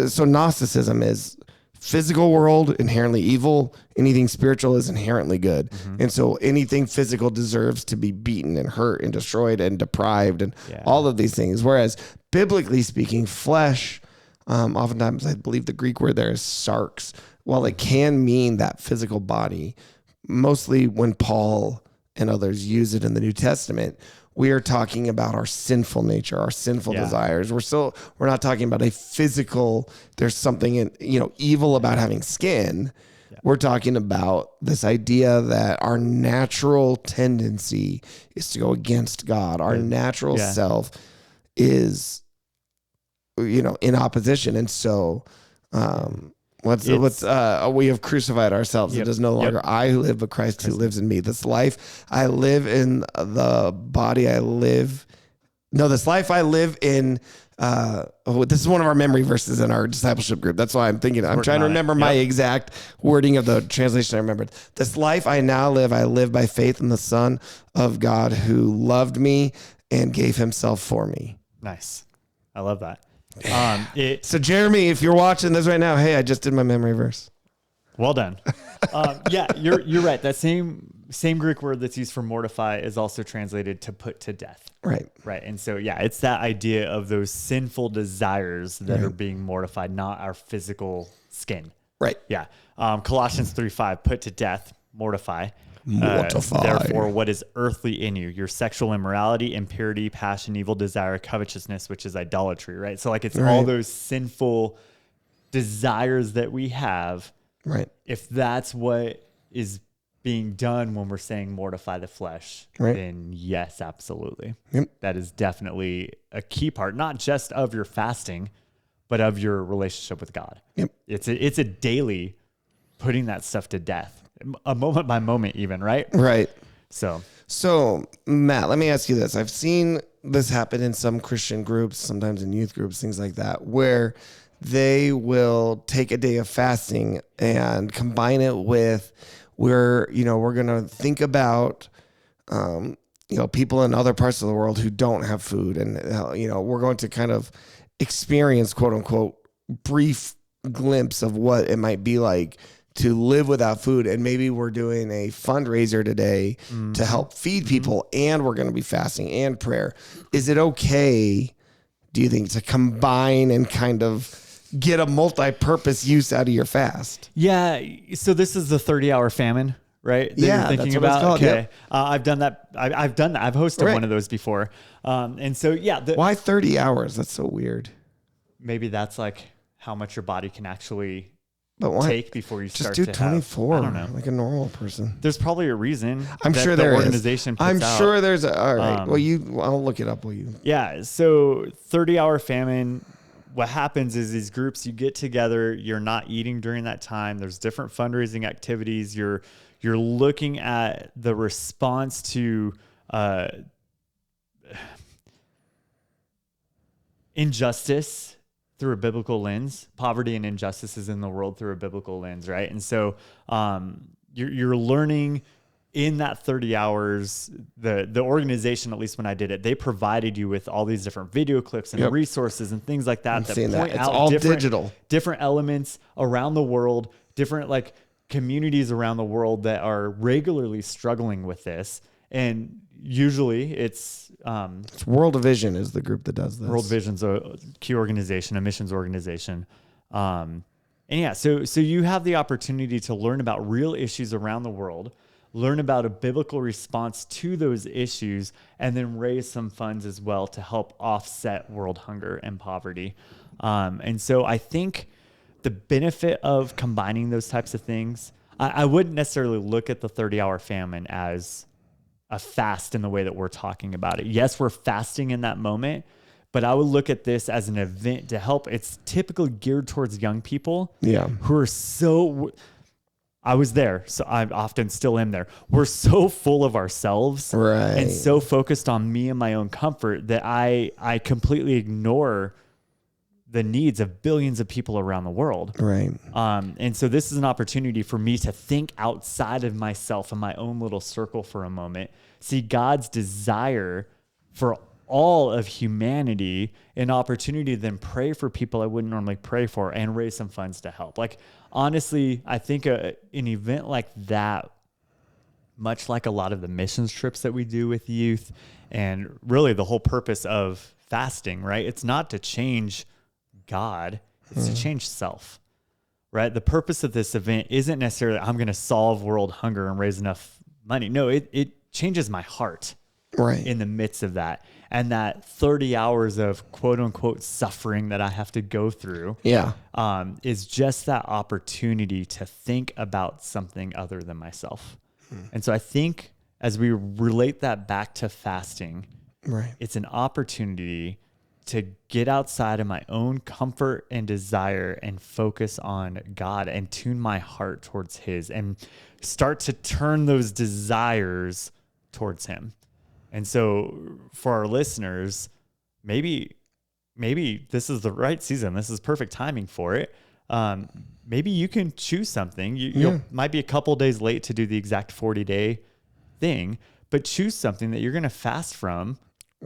so Gnosticism is physical world inherently evil, anything spiritual is inherently good. And so anything physical deserves to be beaten and hurt and destroyed and deprived and all of these things. Whereas biblically speaking, flesh, oftentimes I believe the Greek word there is sarx. While it can mean that physical body, mostly when Paul and others use it in the New Testament, we are talking about our sinful nature, our sinful desires. We're not talking about a physical, there's something evil about having skin. We're talking about this idea that our natural tendency is to go against God. Our natural self is in opposition. And so, we have crucified ourselves. It is no longer I who live, but Christ who lives in me. This life I live in the body this life I live in. This is one of our memory verses in our discipleship group. That's why I'm trying to remember my exact wording of the translation I remembered. This life I now live, I live by faith in the Son of God who loved me and gave himself for me. Nice. I love that. So Jeremy, if you're watching this right now, hey, I just did my memory verse. Well done. You're right. That same Greek word that's used for mortify is also translated to put to death. Right. And so, it's that idea of those sinful desires that are being mortified, not our physical skin. Right. Yeah. Colossians 3:5, put to death, mortify. Therefore, what is earthly in you, your sexual immorality, impurity, passion, evil desire, covetousness, which is idolatry, right? So it's all those sinful desires that we have. Right. If that's what is being done when we're saying mortify the flesh, Right. then yes, absolutely. Yep. That is definitely a key part, not just of your fasting, but of your relationship with God. Yep. It's a daily putting that stuff to death, a moment by moment even, right? Right. So Matt, let me ask you this. I've seen this happen in some Christian groups, sometimes in youth groups, things like that, where they will take a day of fasting and combine it with we're going to think about, people in other parts of the world who don't have food. And, we're going to kind of experience, quote unquote, brief glimpse of what it might be like to live without food. And maybe we're doing a fundraiser today to help feed people, and we're going to be fasting and prayer. Is it okay, do you think, to combine and kind of get a multi-purpose use out of your fast? yeah, so this is the 30-hour famine, right? That Yeah, you're thinking that's what it's about. called, Okay, yep. I've done that. I've done that. I've hosted Right. one of those before, and so yeah, Why 30 hours? That's so weird. maybe that's like how much your body can actually But why take before you just start do to 24? have, I don't know. Like a normal person. There's probably a reason. I'm that sure the there is. organization puts I'm out. sure there's a. All right. I'll look it up. Will you? Yeah. So 30-hour famine. What happens is these groups, you get together, you're not eating during that time. There's different fundraising activities. You're looking at the response to injustice through a biblical lens, poverty and injustices in the world through a biblical lens, right? And so you're learning in that 30 hours, the organization, at least when I did it, they provided you with all these different video clips and Yep. resources and things like that. I'm that seeing point that. It's out all different, digital. different elements around the world, different like communities around the world that are regularly struggling with this. And usually it's World Vision is the group that does this. World Vision's a key organization, a missions organization. And yeah, so you have the opportunity to learn about real issues around the world, learn about a biblical response to those issues, and then raise some funds as well to help offset world hunger and poverty. And so I think the benefit of combining those types of things, I wouldn't necessarily look at the 30-hour famine as a fast in the way that we're talking about it. Yes, we're fasting in that moment, but I would look at this as an event to help. It's typically geared towards young people who are so... I was there, so I often still am there. We're so full of ourselves and so focused on me and my own comfort that I completely ignore the needs of billions of people around the world. Right. And so this is an opportunity for me to think outside of myself and my own little circle for a moment, see God's desire for all of humanity, an opportunity to then pray for people I wouldn't normally pray for and raise some funds to help. Like, honestly, I think an event like that, much like a lot of the missions trips that we do with youth, and really the whole purpose of fasting, right? It's not to change God, it's to change self, right? The purpose of this event isn't necessarily I'm going to solve world hunger and raise enough money. No, it changes my heart in the midst of that. And that 30 hours of quote unquote suffering that I have to go through is just that opportunity to think about something other than myself. And so I think as we relate that back to fasting, it's an opportunity to get outside of my own comfort and desire and focus on God and tune my heart towards His and start to turn those desires towards Him. And so for our listeners, maybe this is the right season. This is perfect timing for it. Maybe you can choose something. You might be a couple days late to do the exact 40-day thing, but choose something that you're going to fast from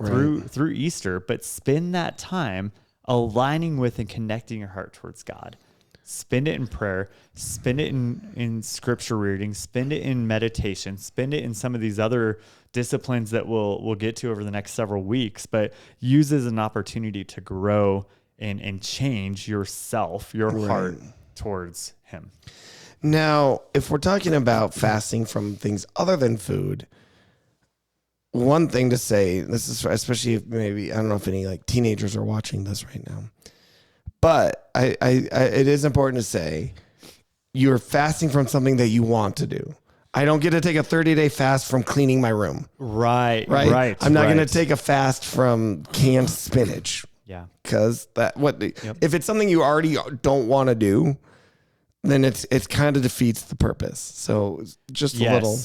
through Easter, but spend that time aligning with and connecting your heart towards God. Spend it in prayer, spend it in scripture reading, spend it in meditation, spend it in some of these other disciplines that we'll get to over the next several weeks, but use as an opportunity to grow and change yourself, your heart towards Him. Now, if we're talking about fasting from things other than food, one thing to say, this is especially if maybe, I don't know if any like teenagers are watching this right now, but I it is important to say you're fasting from something that you want to do. I don't get to take a 30-day fast from cleaning my room. Right. I'm not going to take a fast from canned spinach. Yeah. Because if it's something you already don't want to do, then it's kind of defeats the purpose. So just a little,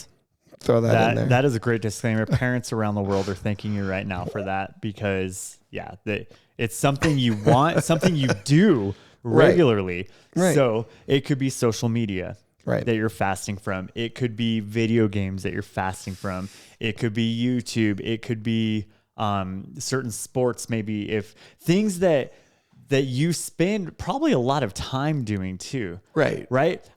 throw that in there. That is a great disclaimer. Parents around the world are thanking you right now for that, because it's something you want, something you do regularly. Right. So it could be social media that you're fasting from. It could be video games that you're fasting from. It could be YouTube. It could be certain sports, maybe, if things that you spend probably a lot of time doing too. Right.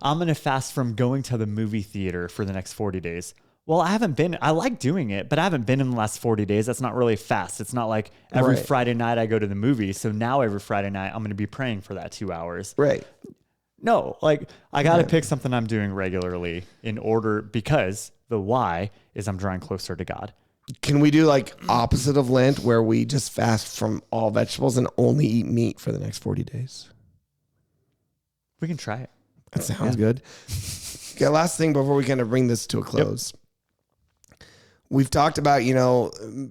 I'm going to fast from going to the movie theater for the next 40 days. Well, I like doing it, but I haven't been in the last 40 days. That's not really fast. It's not like every Friday night I go to the movie. So now every Friday night I'm going to be praying for that 2 hours. Right. No, like I got to pick something I'm doing regularly in order, because the why is I'm drawing closer to God. Can we do like opposite of Lent, where we just fast from all vegetables and only eat meat for the next 40 days? We can try it. That sounds good. Okay, last thing before we kind of bring this to a close. We've talked about,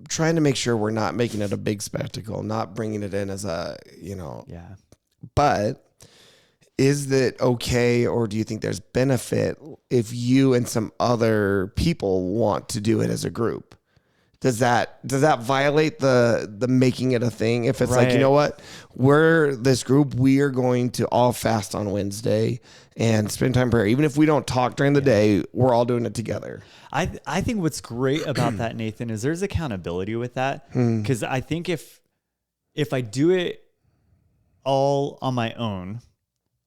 trying to make sure we're not making it a big spectacle, not bringing it in as a, but is that okay? Or do you think there's benefit if you and some other people want to do it as a group? Does that violate the making it a thing? If it's like, you know what, we're this group, we are going to all fast on Wednesday and spend time prayer. Even if we don't talk during the day, we're all doing it together. I think what's great about that, Nathan, is there's accountability with that. Because I think if I do it all on my own,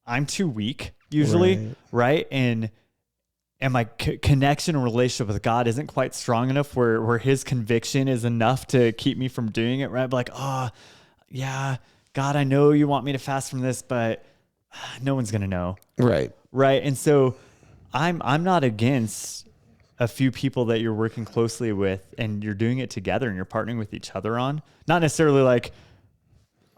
I'm too weak usually, right? And my connection and relationship with God isn't quite strong enough where his conviction is enough to keep me from doing it, right? But like, oh, yeah, God, I know you want me to fast from this, but no one's going to know. Right. And so I'm not against a few people that you're working closely with and you're doing it together and you're partnering with each other on, not necessarily like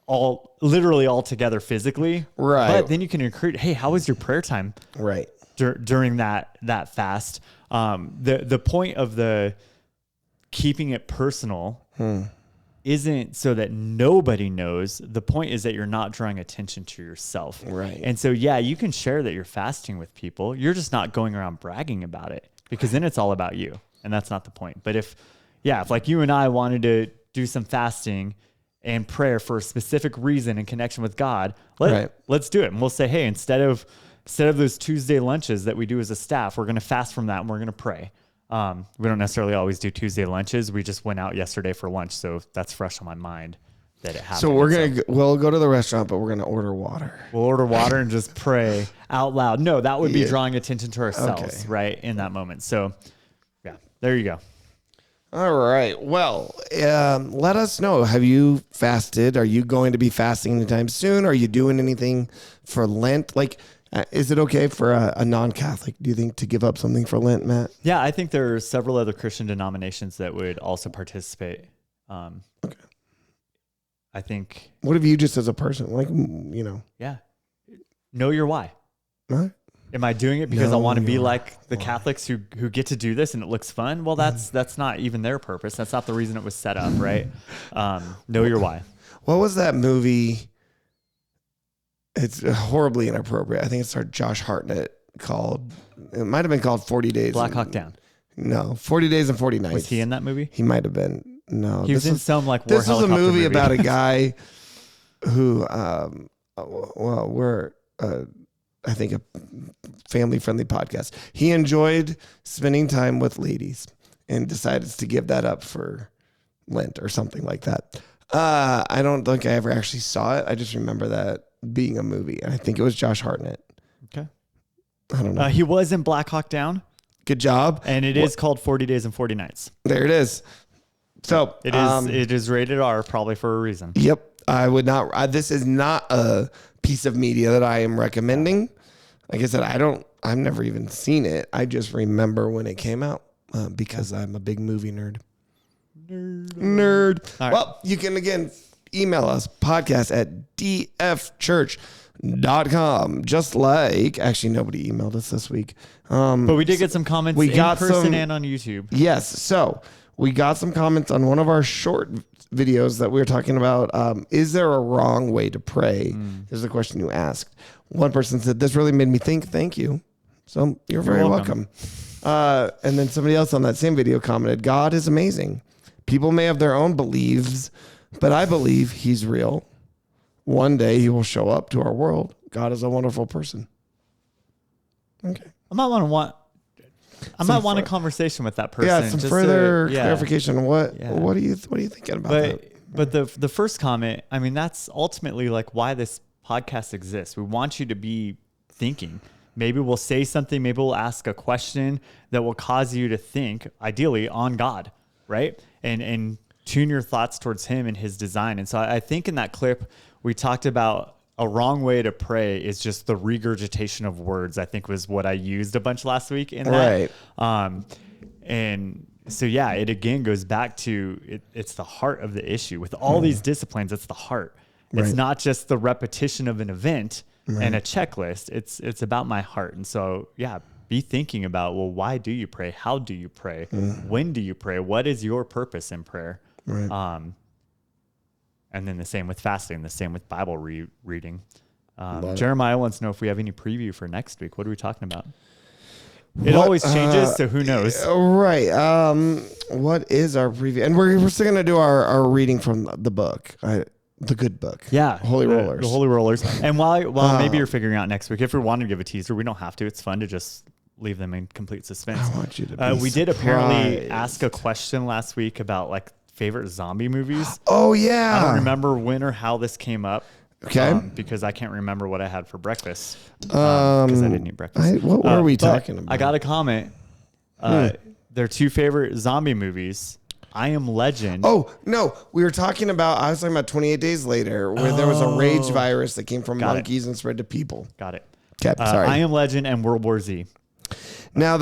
literally all together physically. Right. But then you can encourage, hey, how was your prayer time? Right. During that fast. The point of the keeping it personal isn't so that nobody knows. The point is that you're not drawing attention to yourself. Right. And so, you can share that you're fasting with people. You're just not going around bragging about it, because then it's all about you. And that's not the point. But if like you and I wanted to do some fasting and prayer for a specific reason in connection with God, let's do it. And we'll say, hey, instead of those Tuesday lunches that we do as a staff, we're going to fast from that and we're going to pray. We don't necessarily always do Tuesday lunches. We just went out yesterday for lunch, so that's fresh on my mind that it happened. So we'll go to the restaurant, but we're going to order water. We'll order water and just pray out loud. No, that would be drawing attention to ourselves, right, in that moment. So, there you go. All right. Well, let us know. Have you fasted? Are you going to be fasting anytime soon? Are you doing anything for Lent? Like, is it okay for a non-Catholic, do you think, to give up something for Lent, Matt? Yeah, I think there are several other Christian denominations that would also participate. Okay. I think. What if you just as a person, like, Yeah. Know your why. Right. Am I doing it because I want to be like the Catholics who get to do this and it looks fun? Well, that's not even their purpose. That's not the reason it was set up, right? Know your why. What was that movie? It's horribly inappropriate. I think it starred Josh Hartnett it might have been called 40 Days. Black Hawk Down. No, 40 Days and 40 Nights. Was he in that movie? He might have been. No. He was in some like war helicopter movie. This was a movie about a guy who, we're, I think, a family-friendly podcast. He enjoyed spending time with ladies and decided to give that up for Lent or something like that. I don't think I ever actually saw it. I just remember that being a movie. And I think it was Josh Hartnett. Okay. I don't know. He was in Black Hawk Down. Good job. And it is called 40 Days and 40 Nights. There it is. So it is rated R probably for a reason. Yep. I would not. This is not a piece of media that I am recommending. Like I said, I've never even seen it. I just remember when it came out because I'm a big movie nerd. Nerd. Right. Well, you can, again, email us, podcast@dfchurch.com. Just like, actually, nobody emailed us this week. But we did get some comments we in got person some- and on YouTube. Yes. So we got some comments on one of our short videos that we were talking about. Is there a wrong way to pray? Is the question you asked. One person said, this really made me think. Thank you. So you're very welcome. And then somebody else on that same video commented, God is amazing. People may have their own beliefs, but I believe he's real. One day he will show up to our world. God is a wonderful person. Okay. I might want a conversation with that person. Yeah, some just further clarification. What Yeah. are you thinking about that? But the first comment, I mean, that's ultimately like why this podcast exists. We want you to be thinking. Maybe we'll say something, maybe we'll ask a question that will cause you to think, ideally, on God, right? And tune your thoughts towards him and his design. And so I think in that clip, we talked about a wrong way to pray is just the regurgitation of words, I think was what I used a bunch last week in that. Right. And so, yeah, it again goes back to it's the heart of the issue. With all these disciplines, it's the heart. It's Right. not just the repetition of an event and a checklist. It's about my heart. And so, yeah, be thinking about, well, why do you pray? How do you pray? When do you pray? What is your purpose in prayer? Right. And then the same with fasting, the same with Bible reading. Jeremiah wants to know if we have any preview for next week. What are we talking about? It always changes, so who knows? Right. What is our preview? And we're still going to do our reading from the book, the good book. Yeah. Holy Rollers. The Holy Rollers. And while maybe you're figuring out next week, if we want to give a teaser, we don't have to. It's fun to just leave them in complete suspense. I want you to be we did apparently surprised. ask a question last week about like favorite zombie movies. Oh, yeah. I don't remember when or how this came up. Okay. Because I can't remember what I had for breakfast. Because I didn't eat breakfast. What were we but talking about? I got a comment. Their two favorite zombie movies. I Am Legend. Oh, no. I was talking about 28 Days Later, where there was a rage virus that came from monkeys and spread to people. Got it. Okay, sorry. I Am Legend and World War Z. Now,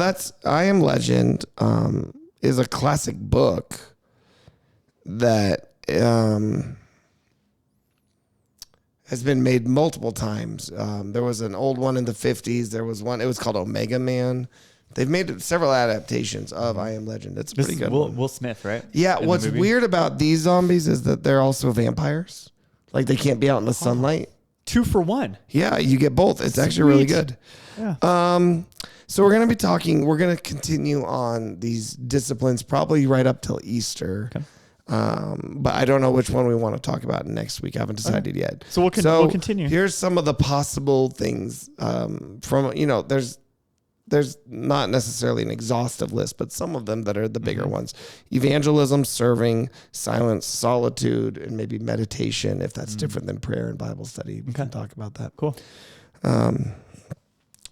I Am Legend is a classic book that has been made multiple times. There was an old one in the 50s. There was one. It was called Omega Man. They've made several adaptations of I Am Legend. It's a pretty good one. Will Smith, right? Yeah, In the what's movie? weird about these zombies is that they're also vampires. Like, they can't be out in the sunlight. 2 for 1. Yeah, you get both. It's actually really Sweet. good. Yeah. So we're going to continue on these disciplines probably right up till Easter. Okay. But I don't know which one we want to talk about next week. I haven't decided yet. So we'll continue. Here's some of the possible things from, there's not necessarily an exhaustive list, but some of them that are the bigger ones. Evangelism, serving, silence, solitude, and maybe meditation, if that's different than prayer and Bible study. We can talk about that. Cool.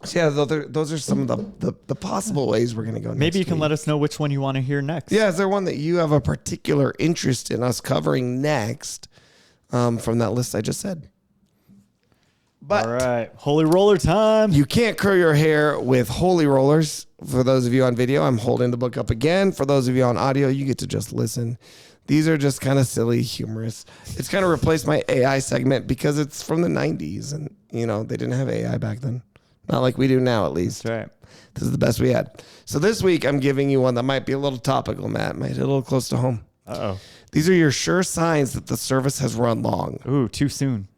So yeah, those are some of the possible ways we're going to go next Maybe you can week. let us know which one you want to hear next. Yeah, is there one that you have a particular interest in us covering next from that list I just said? But All right. Holy roller time. you can't curl your hair with holy rollers. For those of you on video, I'm holding the book up again. For those of you on audio, you get to just listen. These are just kind of silly, humorous. It's kind of replaced my AI segment because it's from the 90s. And, they didn't have AI back then. Not like we do now, at least. That's right. This is the best we had. So this week, I'm giving you one that might be a little topical, Matt. Might hit a little close to home. Uh-oh. These are your sure signs that the service has run long. Ooh, too soon.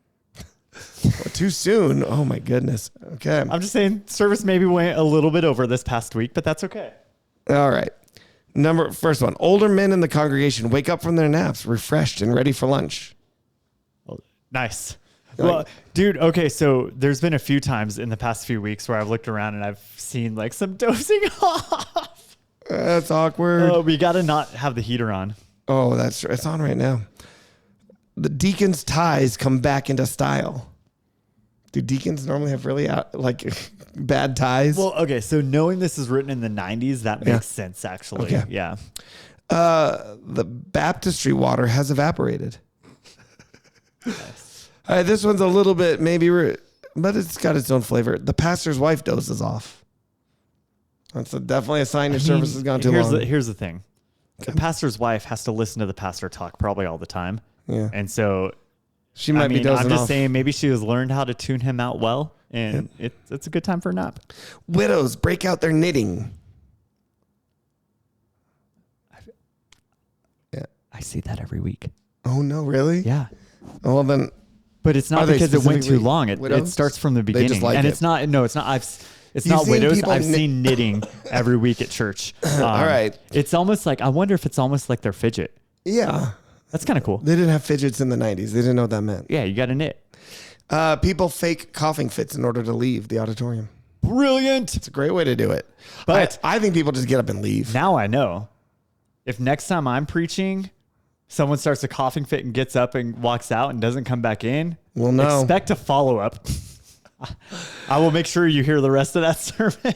Too soon. Oh, my goodness. Okay. I'm just saying service maybe went a little bit over this past week, but that's okay. All right. First one. Older men in the congregation wake up from their naps, refreshed and ready for lunch. Nice. Well, dude, okay, so there's been a few times in the past few weeks where I've looked around and I've seen like some dozing off. That's awkward. Oh, we got to not have the heater on. Oh, that's it's on right now. The deacon's ties come back into style. Do deacons normally have really bad ties? Well, okay, so knowing this is written in the 90s, that makes sense, actually. Okay. Yeah. The baptistry water has evaporated. Nice. All right, this one's a little bit but it's got its own flavor. The pastor's wife dozes off. That's definitely a sign your service has gone too long. Here's the thing. The pastor's wife has to listen to the pastor talk probably all the time. Yeah. And so She might be dozing I'm just off. saying maybe she has learned how to tune him out well, and it's a good time for a nap. Widows break out their knitting. Yeah. I see that every week. Oh no, really? Yeah. Well then, But it's not Are they because it went too specifically long. It widows? starts from the They beginning. just like and it. it's not, no, it's not. It's You've not seen widows. people I've knit- seen knitting every week at church. All right. It's almost like, I wonder if it's almost like they're fidget. Yeah. That's kind of cool. They didn't have fidgets in the 90s. They didn't know what that meant. Yeah, you got to knit. People fake coughing fits in order to leave the auditorium. Brilliant. It's a great way to do it. But I think people just get up and leave. now I know. If next time I'm preaching, someone starts a coughing fit and gets up and walks out and doesn't come back in, Well, no. expect a follow-up. I will make sure you hear the rest of that sermon.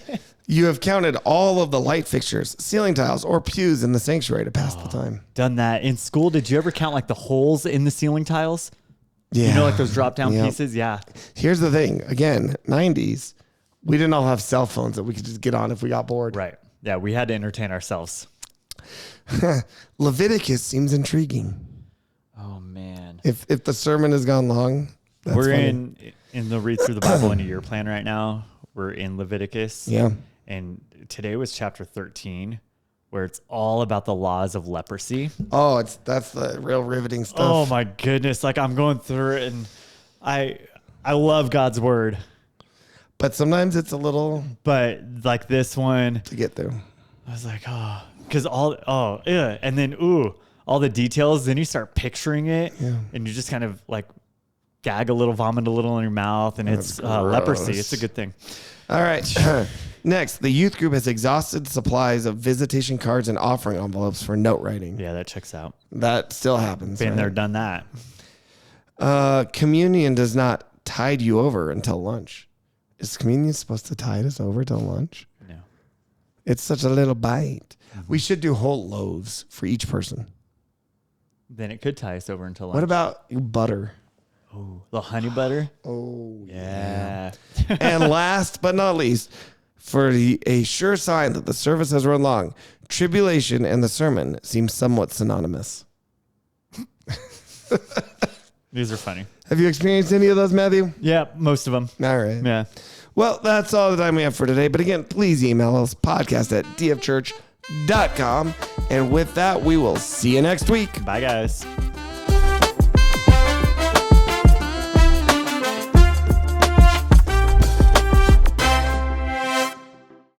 You have counted all of the light fixtures, ceiling tiles, or pews in the sanctuary to pass the time. Done that. In school, did you ever count like the holes in the ceiling tiles? Yeah. You know, like those drop down Yep. pieces? Yeah. Here's the thing. Again, 90s, we didn't all have cell phones that we could just get on if we got bored. Right. Yeah, we had to entertain ourselves. Leviticus seems intriguing. Oh, man. If the sermon has gone long, that's We're funny. in the Read Through the Bible in a Year plan right now. We're in Leviticus. Yeah. And today was chapter 13, where it's all about the laws of leprosy. Oh, that's the real riveting stuff. Oh my goodness. Like I'm going through it and I love God's word, But sometimes it's a little but like this one, to get through. I was like, oh, because and then all the details. Then you start picturing it, and you just kind of like gag a little, vomit a little in your mouth, and it's leprosy. It's a good thing. All right. Next, the youth group has exhausted supplies of visitation cards and offering envelopes for note writing. Yeah, that checks out. That still happens. Been right? there, done that. Communion does not tide you over until lunch. Is communion supposed to tide us over till lunch? No. It's such a little bite. We should do whole loaves for each person. Then it could tie us over until lunch. What about butter? Oh, the honey butter? Oh, Yeah. And last but not least, for a sure sign that the service has run long, tribulation and the sermon seem somewhat synonymous. These are funny. Have you experienced any of those, Matthew? Yeah, most of them. All right. Yeah. Well, that's all the time we have for today. But again, please email us podcast@dfchurch.com. And with that, we will see you next week. Bye, guys.